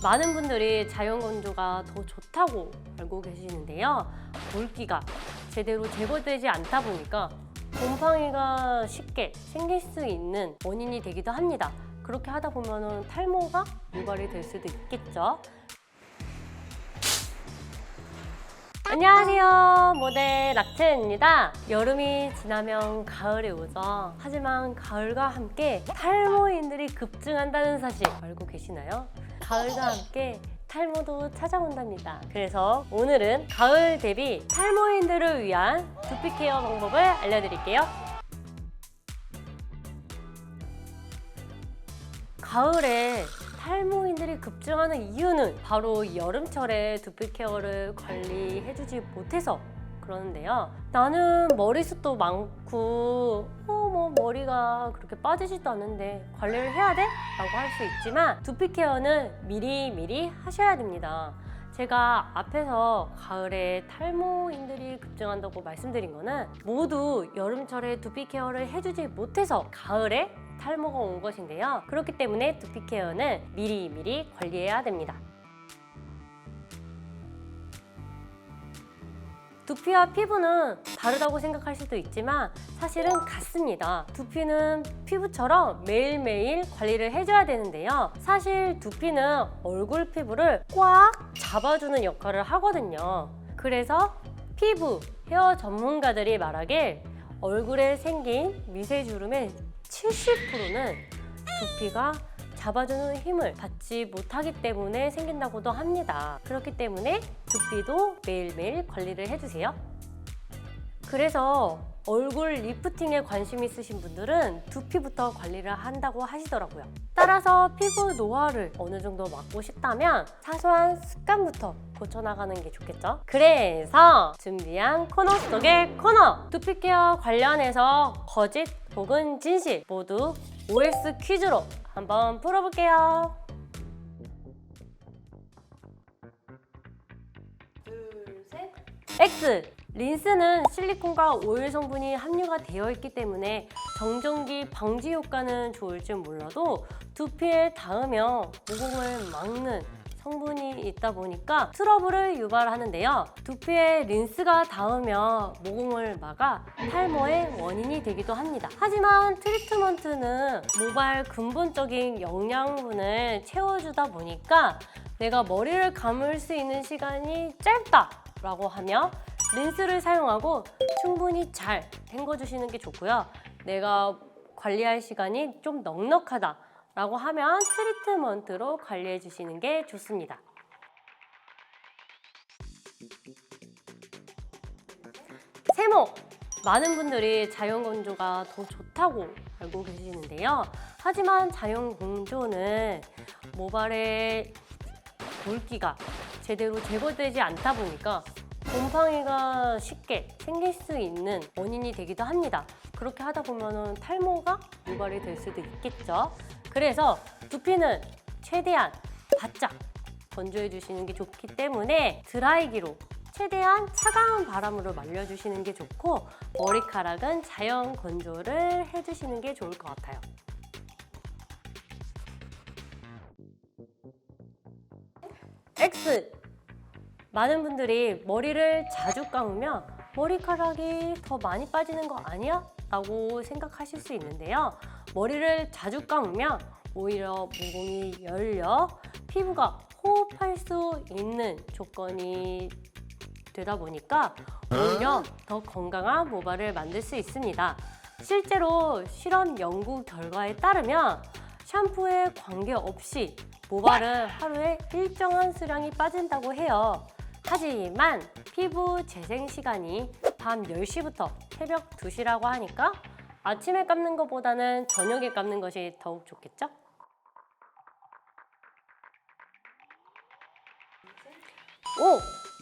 많은 분들이 자연 건조가 더 좋다고 알고 계시는데요. 물기가 제대로 제거되지 않다 보니까 곰팡이가 쉽게 생길 수 있는 원인이 되기도 합니다. 그렇게 하다 보면 탈모가 유발이 될 수도 있겠죠. 안녕하세요, 모델 낙채입니다. 여름이 지나면 가을이 오죠. 하지만 가을과 함께 탈모인들이 급증한다는 사실 알고 계시나요? 가을과 함께 탈모도 찾아온답니다. 그래서 오늘은 가을 대비 탈모인들을 위한 두피 케어 방법을 알려드릴게요. 가을에 탈모인들이 급증하는 이유는 바로 여름철에 두피 케어를 관리해주지 못해서 그러는데요. 나는 머리숱도 많고 머리가 그렇게 빠지지도 않는데 관리를 해야 돼? 라고 할 수 있지만 두피 케어는 미리미리 하셔야 됩니다. 제가 앞에서 가을에 탈모인들이 급증한다고 말씀드린 거는 모두 여름철에 두피 케어를 해주지 못해서 가을에 탈모가 온 것인데요. 그렇기 때문에 두피 케어는 미리미리 관리해야 됩니다. 두피와 피부는 다르다고 생각할 수도 있지만 사실은 같습니다. 두피는 피부처럼 매일매일 관리를 해줘야 되는데요. 사실 두피는 얼굴 피부를 꽉 잡아주는 역할을 하거든요. 그래서 피부, 헤어 전문가들이 말하길 얼굴에 생긴 미세주름의 70%는 두피가 잡아주는 힘을 받지 못하기 때문에 생긴다고도 합니다. 그렇기 때문에 두피도 매일매일 관리를 해주세요. 그래서 얼굴 리프팅에 관심 있으신 분들은 두피부터 관리를 한다고 하시더라고요. 따라서 피부 노화를 어느 정도 막고 싶다면 사소한 습관부터 고쳐나가는 게 좋겠죠? 그래서 준비한 코너 속의 코너! 두피 케어 관련해서 거짓 혹은 진실 모두 OX 퀴즈로 한번 풀어볼게요. 둘, 셋. X! 린스는 실리콘과 오일 성분이 함유가 되어 있기 때문에 정전기 방지 효과는 좋을지 몰라도 두피에 닿으며 모공을 막는 성분이 있다 보니까 트러블을 유발하는데요. 두피에 린스가 닿으며 모공을 막아 탈모의 원인이 되기도 합니다. 하지만 트리트먼트는 모발 근본적인 영양분을 채워주다 보니까 내가 머리를 감을 수 있는 시간이 짧다라고 하며 린스를 사용하고 충분히 잘 헹궈주시는 게 좋고요. 내가 관리할 시간이 좀 넉넉하다 라고 하면 트리트먼트로 관리해 주시는 게 좋습니다. 세모! 많은 분들이 자연 건조가 더 좋다고 알고 계시는데요. 하지만 자연 건조는 모발의 물기가 제대로 제거되지 않다 보니까 곰팡이가 쉽게 생길 수 있는 원인이 되기도 합니다. 그렇게 하다 보면 탈모가 유발이 될 수도 있겠죠. 그래서 두피는 최대한 바짝 건조해 주시는 게 좋기 때문에 드라이기로 최대한 차가운 바람으로 말려주시는 게 좋고 머리카락은 자연 건조를 해주시는 게 좋을 것 같아요. X! 많은 분들이 머리를 자주 감으면 머리카락이 더 많이 빠지는 거 아니야? 라고 생각하실 수 있는데요. 머리를 자주 감으면 오히려 모공이 열려 피부가 호흡할 수 있는 조건이 되다 보니까 오히려 더 건강한 모발을 만들 수 있습니다. 실제로 실험 연구 결과에 따르면 샴푸에 관계없이 모발은 하루에 일정한 수량이 빠진다고 해요. 하지만 피부 재생 시간이 밤 10시부터 새벽 2시라고 하니까 아침에 감는 것보다는 저녁에 감는 것이 더욱 좋겠죠?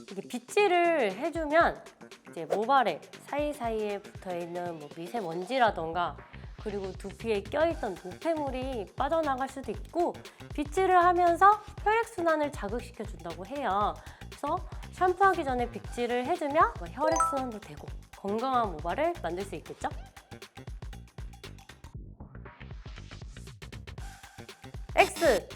이게 빗질을 해주면 이제 모발에 사이사이에 붙어있는 미세먼지라던가 그리고 두피에 껴있던 노폐물이 빠져나갈 수도 있고 빗질을 하면서 혈액순환을 자극시켜 준다고 해요. 그래서 샴푸하기 전에 빗질을 해주면 혈액순환도 되고 건강한 모발을 만들 수 있겠죠? X!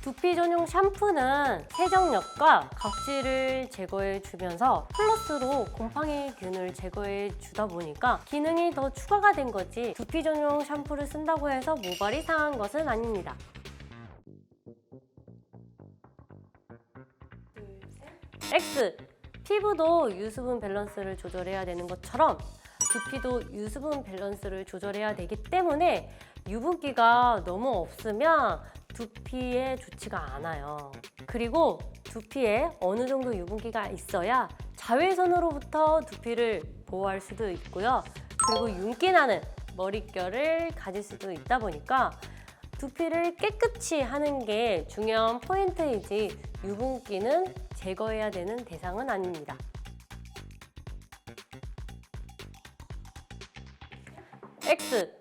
두피 전용 샴푸는 세정력과 각질을 제거해 주면서 플러스로 곰팡이균을 제거해 주다 보니까 기능이 더 추가가 된 거지 두피 전용 샴푸를 쓴다고 해서 모발이 상한 것은 아닙니다. X. 피부도 유수분 밸런스를 조절해야 되는 것처럼 두피도 유수분 밸런스를 조절해야 되기 때문에 유분기가 너무 없으면 두피에 좋지가 않아요. 그리고 두피에 어느 정도 유분기가 있어야 자외선으로부터 두피를 보호할 수도 있고요. 그리고 윤기 나는 머릿결을 가질 수도 있다 보니까 두피를 깨끗이 하는 게 중요한 포인트이지 유분기는 제거해야 되는 대상은 아닙니다. X.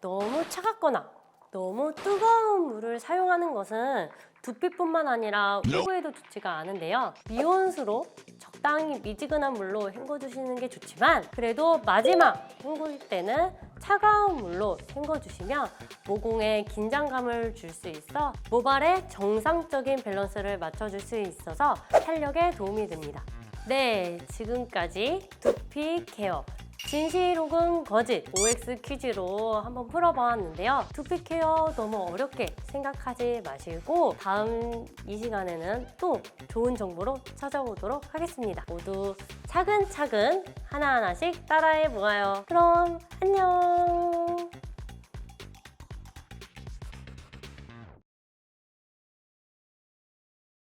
너무 차갑거나 너무 뜨거운 물을 사용하는 것은 두피뿐만 아니라 피부에도 좋지가 않은데요. 미온수로 적당히 미지근한 물로 헹궈주시는 게 좋지만 그래도 마지막 헹굴 때는 차가운 물로 헹궈주시면 모공에 긴장감을 줄 수 있어 모발의 정상적인 밸런스를 맞춰줄 수 있어서 탄력에 도움이 됩니다. 네, 지금까지 두피 케어 진실 혹은 거짓 OX 퀴즈로 한번 풀어보았는데요. 두피 케어 너무 어렵게 생각하지 마시고 다음 이 시간에는 또 좋은 정보로 찾아오도록 하겠습니다. 모두 차근차근 하나하나씩 따라해 보아요. 그럼 안녕!